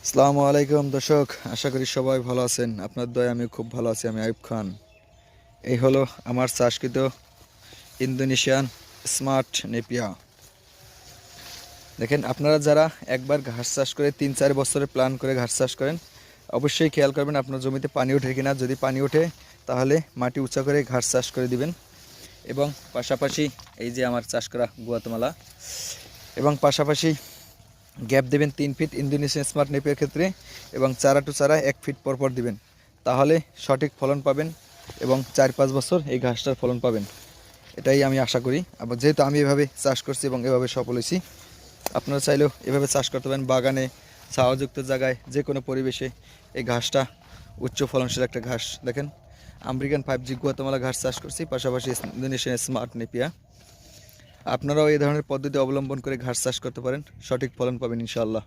আসসালামু আলাইকুম দর্শক, আশা করি সবাই ভালো আছেন। আপনার দয়ায় আমি খুব ভালো আছি। আমি আইয়ুব খান। এই হলো আমার চাষকৃত ইন্দোনেশিয়ান স্মার্ট নেপিয়া। দেখেন, আপনারা যারা একবার ঘাস চাষ করে ৩-৪ বছরের প্ল্যান করে ঘাস চাষ করেন, অবশ্যই খেয়াল করবেন আপনার জমিতে পানি ওঠে কিনা। যদি পানি ওঠে তাহলে মাটি উঁচা করে ঘাস চাষ করে দিবেন। এবং পাশাপাশি এই যে আমার চাষ করা গুয়াতেমালা, এবং পাশাপাশি গ্যাপ দেবেন 3 ফিট ইন্দোনেশিয়ান স্মার্ট নেপিয়ার ক্ষেত্রে, এবং চারা টু চারা 1 ফিট পরপর দিবেন। তাহলে সঠিক ফলন পাবেন এবং 4-5 বছর এই ঘাসটার ফলন পাবেন, এটাই আমি আশা করি। আবার যেহেতু আমি এভাবে চাষ করছি এবং এভাবে সফল হয়েছি, আপনারা চাইলেও এভাবে চাষ করতে পারেন। বাগানে, ছাওয়াযুক্ত জায়গায়, যে কোনো পরিবেশে এই ঘাসটা উচ্চ ফলনশীল একটা ঘাস। দেখেন, আমেরিকান 5G গুয়াতেমালা ঘাস চাষ করছি, পাশাপাশি ইন্দোনেশিয়ান স্মার্ট নেপিয়া। আপনারাও এই ধরনের পদ্ধতি অবলম্বন করে ঘাস চাষ করতে পারেন, সঠিক ফলন পাবেন ইনশাআল্লাহ।